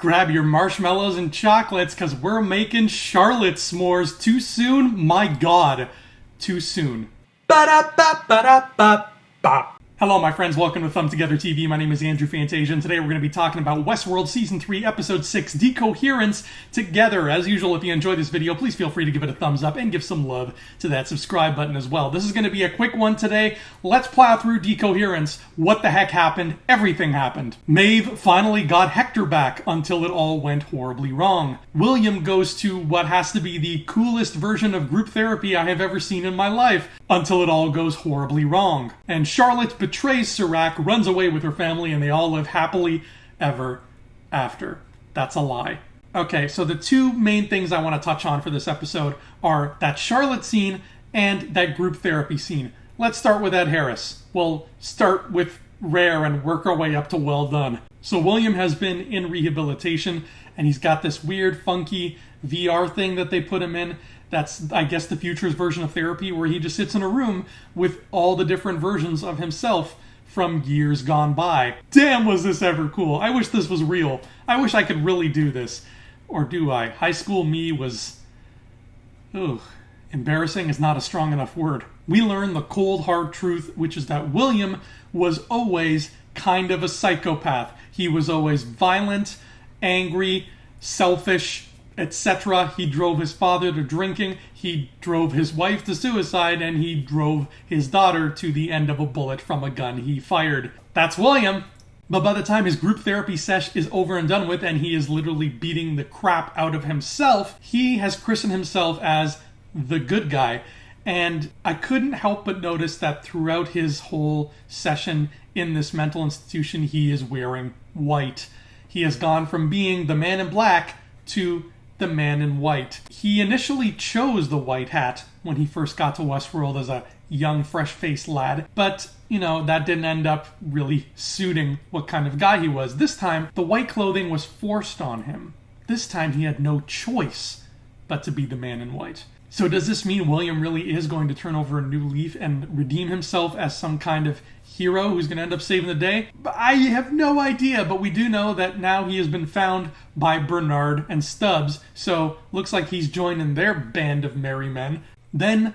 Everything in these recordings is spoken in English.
Grab your marshmallows and chocolates because we're making Charlotte s'mores. Too soon? My God. Too soon. Ba-da-ba-ba-da-ba-ba. Hello, my friends. Welcome to Thumb Together TV. My name is Andrew Fantasia, and today we're going to be talking about Westworld Season 3, Episode 6, Decoherence, together. As usual, if you enjoyed this video, please feel free to give it a thumbs up and give some love to that subscribe button as well. This is going to be a quick one today. Let's plow through Decoherence. What the heck happened? Everything happened. Maeve finally got Hector back until it all went horribly wrong. William goes to what has to be the coolest version of group therapy I have ever seen in my life until it all goes horribly wrong. And Charlotte betrays Serac, runs away with her family, and they all live happily ever after. That's a lie. Okay, so the two main things I want to touch on for this episode are that Charlotte scene and that group therapy scene. Let's start with Ed Harris. We'll start with rare and work our way up to well done. So William has been in rehabilitation, and he's got this weird, funky VR thing that they put him in. That's, I guess, the future's version of therapy, where he just sits in a room with all the different versions of himself from years gone by. Damn, was this ever cool. I wish this was real. I wish I could really do this. Or do I? High school me was... embarrassing is not a strong enough word. We learn the cold, hard truth, which is that William was always kind of a psychopath. He was always violent, angry, selfish, etc. He drove his father to drinking, he drove his wife to suicide, and he drove his daughter to the end of a bullet from a gun he fired. That's William! But by the time his group therapy sesh is over and done with, and he is literally beating the crap out of himself, he has christened himself as the good guy. And I couldn't help but notice that throughout his whole session in this mental institution, he is wearing white. He has gone from being the man in black to the man in white. He initially chose the white hat when he first got to Westworld as a young, fresh-faced lad, but, that didn't end up really suiting what kind of guy he was. This time, the white clothing was forced on him. This time, he had no choice but to be the man in white. So does this mean William really is going to turn over a new leaf and redeem himself as some kind of hero who's going to end up saving the day? I have no idea, but we do know that now he has been found by Bernard and Stubbs, so looks like he's joining their band of merry men. Then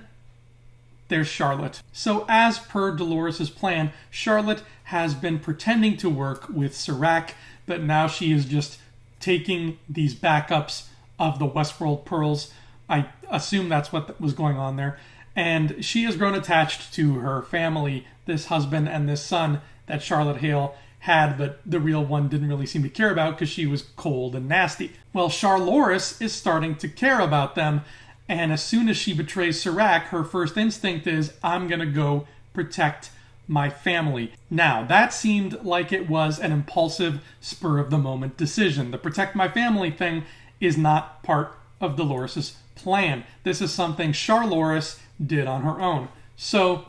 there's Charlotte. So as per Dolores' plan, Charlotte has been pretending to work with Serac, but now she is just taking these backups of the Westworld pearls. I assume that's what was going on there. And she has grown attached to her family, this husband and this son that Charlotte Hale had, but the real one didn't really seem to care about because she was cold and nasty. Well, Charloris is starting to care about them, and as soon as she betrays Serac, her first instinct is, I'm going to go protect my family. Now, that seemed like it was an impulsive, spur-of-the-moment decision. The protect my family thing is not part of Dolores' plan. This is something Charloris did on her own. So,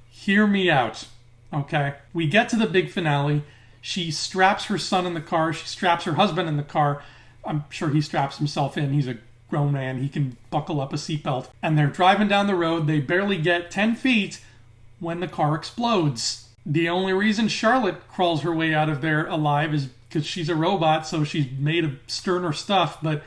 hear me out, okay? We get to the big finale. She straps her son in the car. She straps her husband in the car. I'm sure he straps himself in. He's a grown man. He can buckle up a seatbelt. And they're driving down the road. They barely get 10 feet when the car explodes. The only reason Charlotte crawls her way out of there alive is because she's a robot, so she's made of sterner stuff, but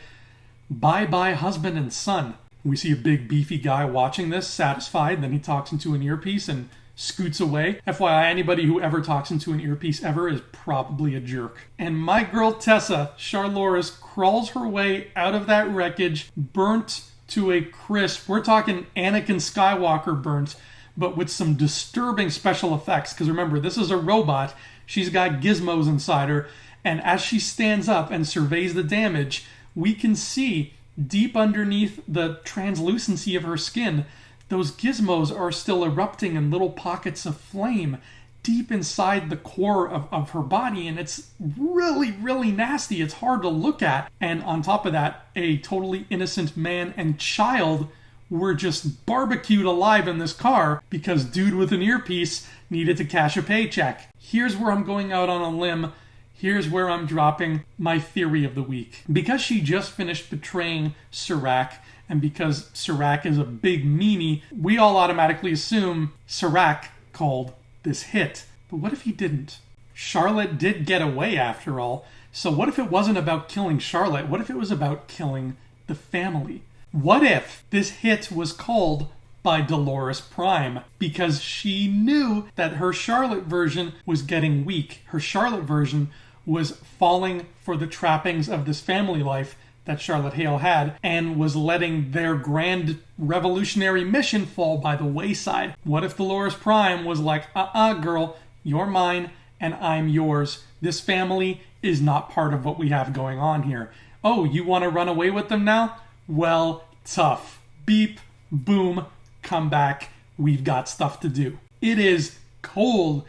bye-bye husband and son. We see a big beefy guy watching this, satisfied. Then he talks into an earpiece and scoots away. FYI, anybody who ever talks into an earpiece ever is probably a jerk. And my girl Tessa, Charloris, crawls her way out of that wreckage, burnt to a crisp. We're talking Anakin Skywalker burnt, but with some disturbing special effects. Because remember, this is a robot. She's got gizmos inside her. And as she stands up and surveys the damage, we can see deep underneath the translucency of her skin, those gizmos are still erupting in little pockets of flame deep inside the core of her body, and it's really, really nasty. It's hard to look at. And on top of that, a totally innocent man and child were just barbecued alive in this car because dude with an earpiece needed to cash a paycheck. Here's where I'm going out on a limb. Here's where I'm dropping my theory of the week. Because she just finished betraying Serac, and because Serac is a big meanie, we all automatically assume Serac called this hit. But what if he didn't? Charlotte did get away after all. So what if it wasn't about killing Charlotte? What if it was about killing the family? What if this hit was called by Dolores Prime because she knew that her Charlotte version was getting weak. Her Charlotte version was falling for the trappings of this family life that Charlotte Hale had and was letting their grand revolutionary mission fall by the wayside. What if Dolores Prime was like, girl, you're mine and I'm yours. This family is not part of what we have going on here. Oh, you want to run away with them now? Well, tough. Beep, boom, come back. We've got stuff to do. It is cold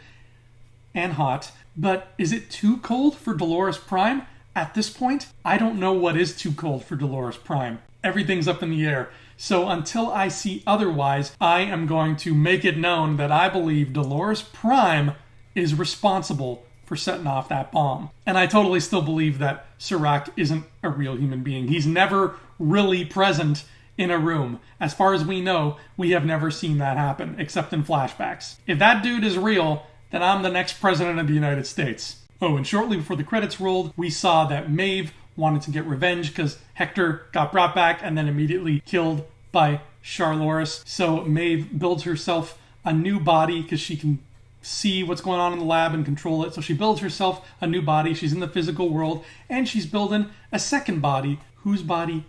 and hot, but is it too cold for Dolores Prime? At this point, I don't know what is too cold for Dolores Prime. Everything's up in the air. So until I see otherwise, I am going to make it known that I believe Dolores Prime is responsible for setting off that bomb. And I totally still believe that Serac isn't a real human being. He's never really present in a room. As far as we know, we have never seen that happen, except in flashbacks. If that dude is real, then I'm the next president of the United States. Oh, and shortly before the credits rolled, we saw that Maeve wanted to get revenge because Hector got brought back and then immediately killed by Charloris. So Maeve builds herself a new body because she can see what's going on in the lab and control it. So she builds herself a new body. She's in the physical world and she's building a second body. Whose body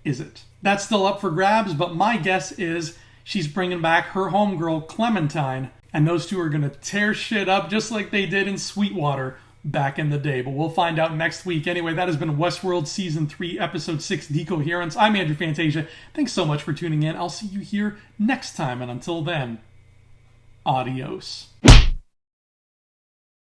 is it? That's still up for grabs, but my guess is she's bringing back her homegirl Clementine, and those two are going to tear shit up just like they did in Sweetwater back in the day. But we'll find out next week. Anyway, that has been Westworld Season 3, Episode 6, Decoherence. I'm Andrew Fantasia. Thanks so much for tuning in. I'll see you here next time, and until then, adios.